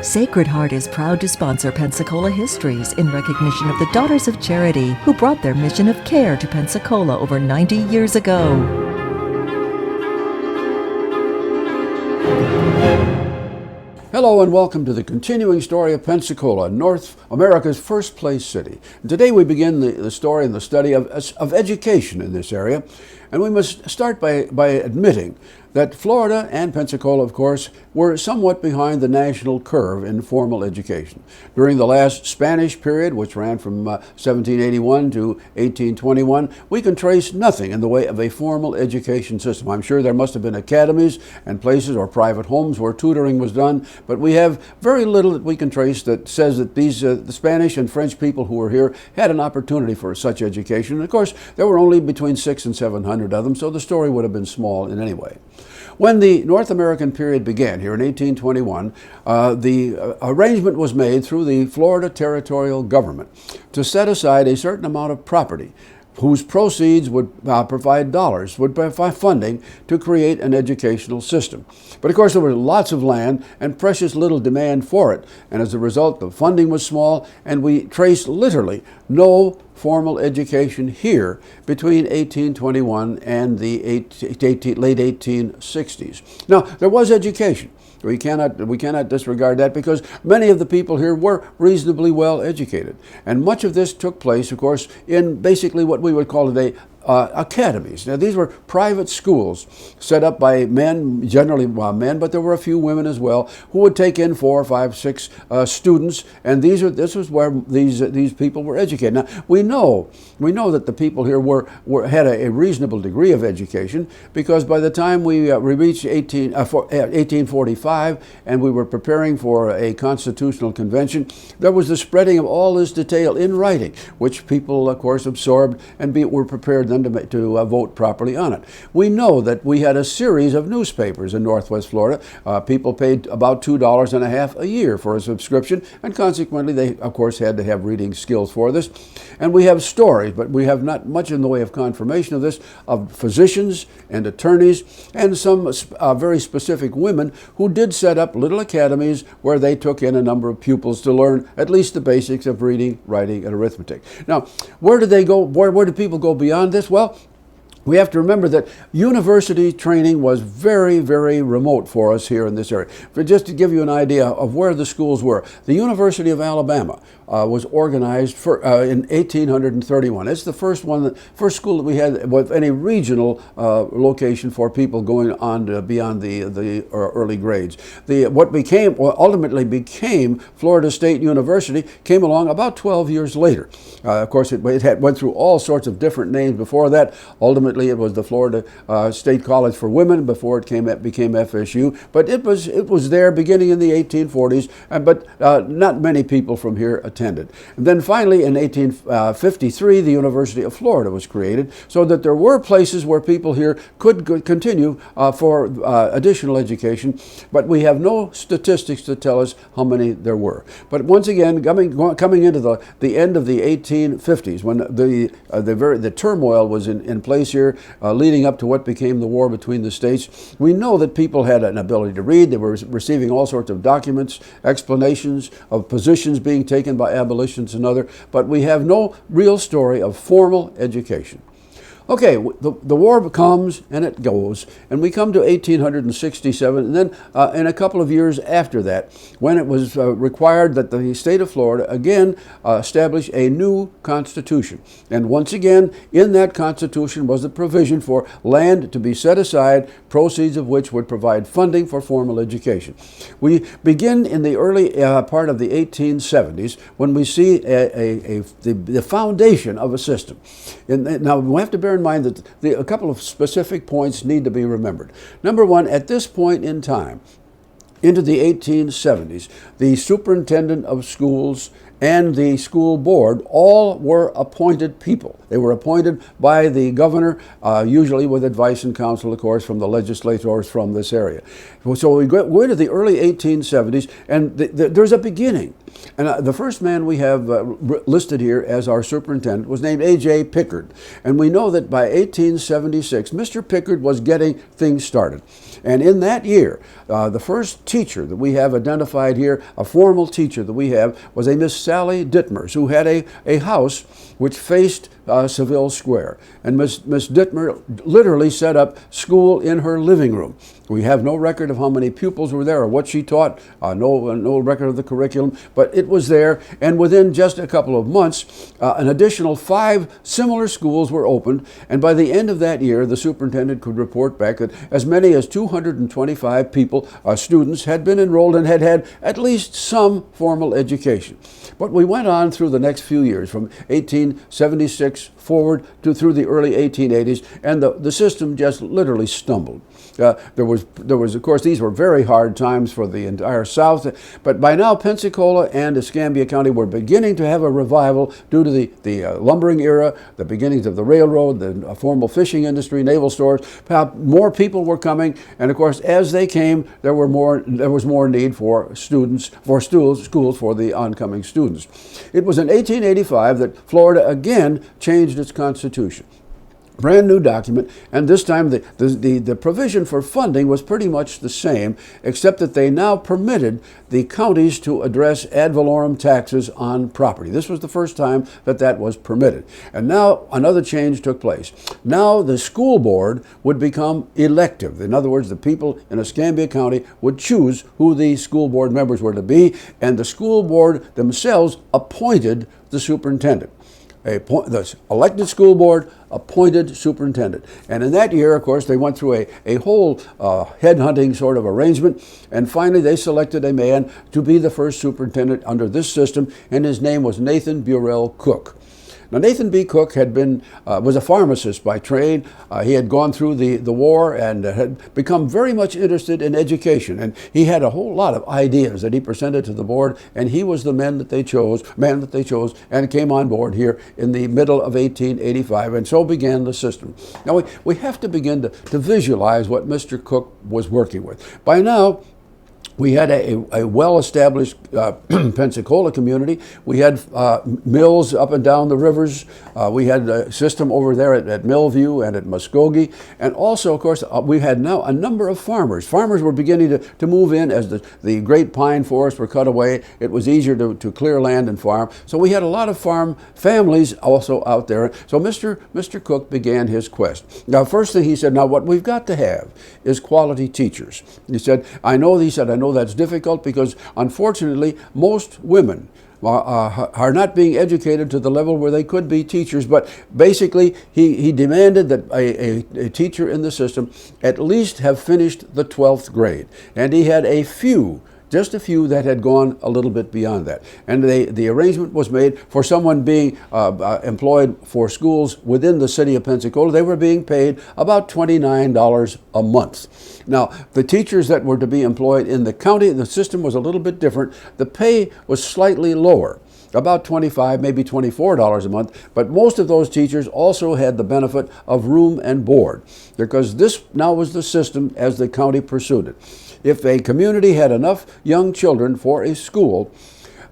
Sacred Heart is proud to sponsor Pensacola Histories in recognition of the Daughters of Charity who brought their mission of care to Pensacola over 90 years ago. Hello and welcome to the continuing story of Pensacola, North America's first place city. And today we begin the story and the study of education in this area. And we must start by admitting that Florida and Pensacola, of course, were somewhat behind the national curve in formal education. During the last Spanish period, which ran from 1781 to 1821, we can trace nothing in the way of a formal education system. I'm sure there must have been academies and places or private homes where tutoring was done, but we have very little that we can trace that says that the Spanish and French people who were here had an opportunity for such education. And of course, there were only between 600 and 700 of them, so the story would have been small in any way. When the North American period began here in 1821, the arrangement was made through the Florida territorial government to set aside a certain amount of property whose proceeds would provide funding to create an educational system. But of course there was lots of land and precious little demand for it, and as a result the funding was small, and we trace literally no formal education here between 1821 and the late 1860s. Now, there was education. We cannot disregard that because many of the people here were reasonably well educated. And much of this took place, of course, in basically what we would call today academies. Now, these were private schools set up by men, generally men, but there were a few women as well, who would take in 4, 5, 6 students, and this was where these people were educated. Now, we know that the people here had a reasonable degree of education, because by the time we reached 1845 and we were preparing for a constitutional convention, there was the spreading of all this detail in writing, which people, of course, absorbed and were prepared then to vote properly on it. We know that we had a series of newspapers in Northwest Florida. People paid about $2.50 a year for a subscription, and consequently they, of course, had to have reading skills for this. And we have stories, but we have not much in the way of confirmation of this, of physicians and attorneys and some very specific women who did set up little academies where they took in a number of pupils to learn at least the basics of reading, writing, and arithmetic. Now, where did they go? Where did people go beyond this? Well, we have to remember that university training was very, very remote for us here in this area. Just to give you an idea of where the schools were, the University of Alabama was organized in 1831. It's the first school that we had with any regional location for people going on to beyond the early grades. What ultimately became Florida State University came along about 12 years later. Of course, it went through all sorts of different names before that. Ultimately, it was the Florida State College for Women before it became FSU. But it was there beginning in the 1840s, but not many people from here attended. And then finally, in 1853, the University of Florida was created, so that there were places where people here could continue for additional education. But we have no statistics to tell us how many there were. But once again, coming into the end of the 1850s, when the turmoil was in place here, leading up to what became the war between the states, we know that people had an ability to read. They were receiving all sorts of documents, explanations of positions being taken by abolitionists and other, but we have no real story of formal education. Okay, the war comes and it goes, and we come to 1867, and then in a couple of years after that, when it was required that the state of Florida again establish a new constitution. And once again, in that constitution was the provision for land to be set aside, proceeds of which would provide funding for formal education. We begin in the early part of the 1870s when we see the foundation of a system. Now, we have to bear in mind that a couple of specific points need to be remembered. Number one, at this point in time, into the 1870s, the superintendent of schools and the school board all were appointed people. They were appointed by the governor, usually with advice and counsel, of course, from the legislators from this area. So we go into the early 1870s, and there's a beginning And the first man we have listed here as our superintendent was named A.J. Pickard. And we know that by 1876, Mr. Pickard was getting things started. And in that year, the first teacher that we have identified here, a formal teacher that we have, was a Miss Sally Dittmers, who had a house which faced Seville Square. And Miss Dittmer literally set up school in her living room. We have no record of how many pupils were there or what she taught, no record of the curriculum, but it was there. And within just a couple of months, an additional 5 similar schools were opened. And by the end of that year, the superintendent could report back that as many as 225 people, students, had been enrolled and had had at least some formal education. But we went on through the next few years, from 1876 forward to through the early 1880s, and the system just literally stumbled. There was, of course, these were very hard times for the entire South, but by now Pensacola and Escambia County were beginning to have a revival due to the lumbering era, the beginnings of the railroad, the formal fishing industry, naval stores. More people were coming, and of course, as they came, there was more need for schools for the oncoming students. It was in 1885 that Florida again changed its constitution. Brand new document, and this time the provision for funding was pretty much the same, except that they now permitted the counties to address ad valorem taxes on property. This was the first time that was permitted. And now another change took place. Now the school board would become elective. In other words, the people in Escambia County would choose who the school board members were to be, and the school board themselves appointed the superintendent. The elected school board appointed superintendent. And in that year, of course, they went through a whole headhunting sort of arrangement, and finally they selected a man to be the first superintendent under this system, and his name was Nathan Burrell Cook. Now, Nathan B. Cook was a pharmacist by trade. He had gone through the war and had become very much interested in education. And he had a whole lot of ideas that he presented to the board, and he was the man that they chose, and came on board here in the middle of 1885, and so began the system. Now, we have to begin to visualize what Mr. Cook was working with. By now, we had a well-established Pensacola community. We had mills up and down the rivers. We had a system over there at Millview and at Muskogee. And also, of course, we had now a number of farmers. Farmers were beginning to move in as the great pine forests were cut away. It was easier to clear land and farm. So we had a lot of farm families also out there. So Mr. Cook began his quest. Now, first thing he said, now what we've got to have is quality teachers. He said, I know that's difficult because, unfortunately, most women are not being educated to the level where they could be teachers. But basically, he demanded that a teacher in the system at least have finished the 12th grade. And he had just a few that had gone a little bit beyond that. And the arrangement was made for someone being employed for schools within the city of Pensacola. They were being paid about $29 a month. Now, the teachers that were to be employed in the county, the system was a little bit different. The pay was slightly lower, about $25, maybe $24 a month, but most of those teachers also had the benefit of room and board, because this now was the system as the county pursued it. If a community had enough young children for a school,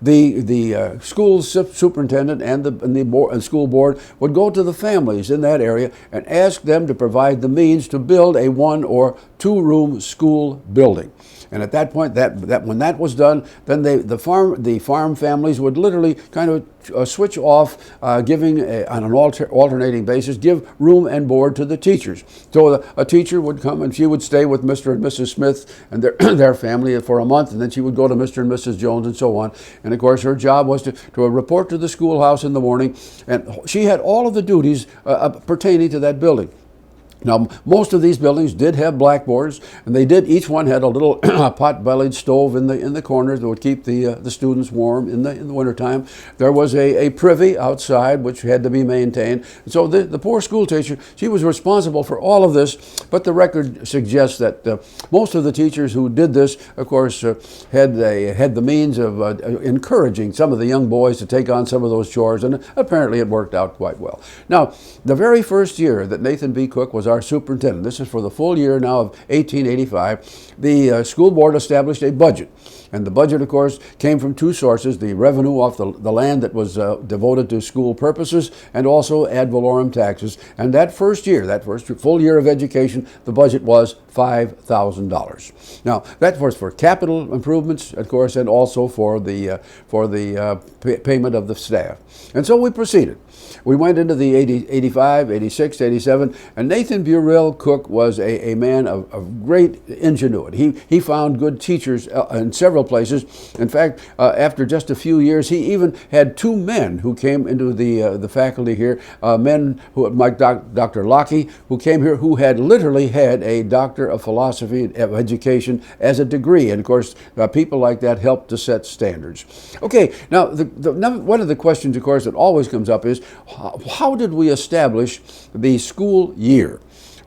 the school superintendent and the school board would go to the families in that area and ask them to provide the means to build a 1 or 2 room school building. And at that point, when that was done, then the farm families would literally kind of switch off, giving on an alternating basis, give room and board to the teachers. So a teacher would come and she would stay with Mr. and Mrs. Smith and their family for a month, and then she would go to Mr. and Mrs. Jones and so on. And of course, her job was to report to the schoolhouse in the morning, and she had all of the duties pertaining to that building. Now, most of these buildings did have blackboards, and each one had a little pot-bellied stove in the corners that would keep the students warm in the wintertime. There was a privy outside which had to be maintained. And so the poor school teacher, she was responsible for all of this, but the record suggests that most of the teachers who did this, of course, had the means of encouraging some of the young boys to take on some of those chores, and apparently it worked out quite well. Now, the very first year that Nathan B. Cook was our superintendent, this is for the full year now of 1885, the school board established a budget. And the budget, of course, came from two sources: the revenue off the land that was devoted to school purposes, and also ad valorem taxes. And that first full year of education, the budget was $5,000. Now, that was for capital improvements, of course, and also for the payment of the staff. And so we proceeded. We went into the 85, 86, 87, and Nathan Burrell Cook was a man of great ingenuity. He found good teachers in several places. In fact, after just a few years, he even had two men who came into the faculty here, men like Dr. Lockie, who came here, who had literally had a Doctor of Philosophy of Education as a degree. And of course, people like that helped to set standards. Okay, now one of the questions, of course, that always comes up is, how did we establish the school year?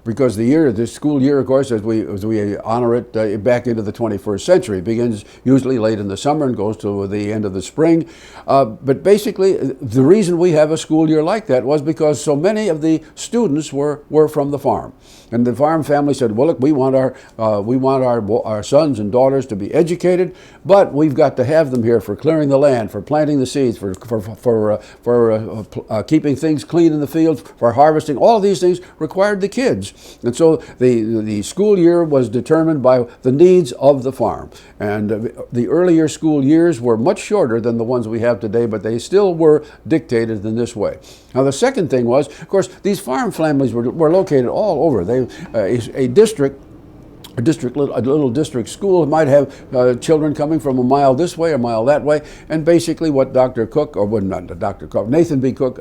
Because the school year, of course, as we honor it back into the 21st century, begins usually late in the summer and goes to the end of the spring. But basically, the reason we have a school year like that was because so many of the students were from the farm. And the farm family said, well, look, we want our sons and daughters to be educated, but we've got to have them here for clearing the land, for planting the seeds, for keeping things clean in the fields, for harvesting. All of these things required the kids. And so the school year was determined by the needs of the farm. And the earlier school years were much shorter than the ones we have today, but they still were dictated in this way. Now, the second thing was, of course, these farm families were located all over. A little district school might have children coming from a mile this way, a mile that way, and basically what Nathan B. Cook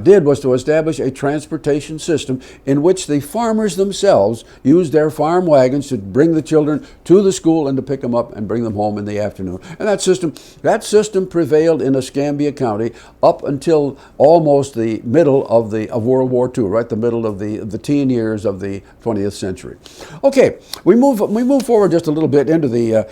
did was to establish a transportation system in which the farmers themselves used their farm wagons to bring the children to the school and to pick them up and bring them home in the afternoon. And that system prevailed in Escambia County up until almost the middle of World War II, right, the middle of the teen years of the 20th century. Okay. We move forward just a little bit into the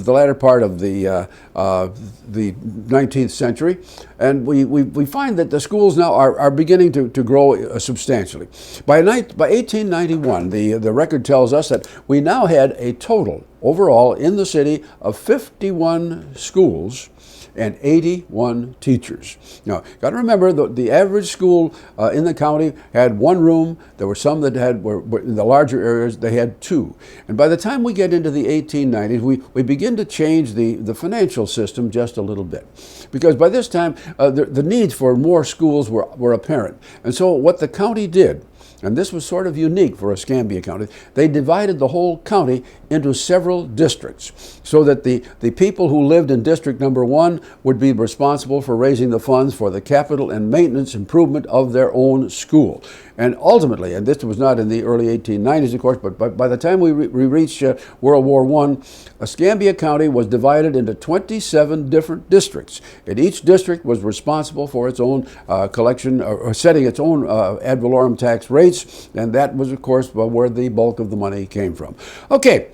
latter part of the 19th century, and we find that the schools now are beginning to grow substantially. By 1891, the record tells us that we now had a total overall in the city of 51 schools and 81 teachers. Now, got to remember, the average school in the county had one room. There were some that were in the larger areas, they had two. And by the time we get into the 1890s, we begin to change the financial system just a little bit. Because by this time, the needs for more schools were apparent. And so what the county did, and this was sort of unique for Escambia County, they divided the whole county into several districts so that the people who lived in District Number 1 would be responsible for raising the funds for the capital and maintenance improvement of their own school. And ultimately, and this was not in the early 1890s, of course, but by the time we reached World War I, Escambia County was divided into 27 different districts. And each district was responsible for its own collection, or setting its own ad valorem tax rates, and that was, of course, where the bulk of the money came from. Okay.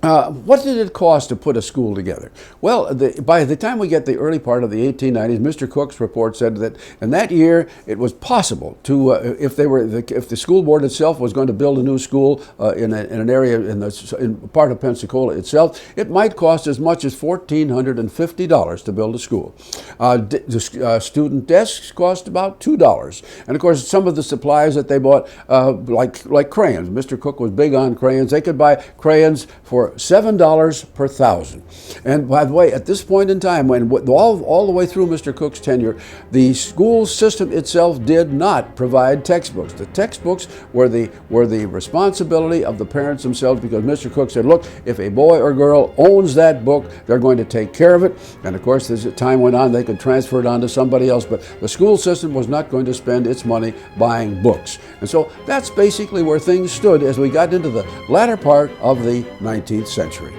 What did it cost to put a school together? Well, by the time we get the early part of the 1890s, Mr. Cook's report said that in that year it was possible to, if the school board itself was going to build a new school in an area in part of Pensacola itself, it might cost as much as $1,450 to build a school. Student desks cost about $2, and of course some of the supplies that they bought, like crayons. Mr. Cook was big on crayons. They could buy crayons for $7 per thousand. And by the way, at this point in time, when all the way through Mr. Cook's tenure, the school system itself did not provide textbooks. The textbooks were the responsibility of the parents themselves, because Mr. Cook said, look, if a boy or girl owns that book, they're going to take care of it. And of course, as time went on, they could transfer it on to somebody else, but the school system was not going to spend its money buying books. And so that's basically where things stood as we got into the latter part of the 19th century.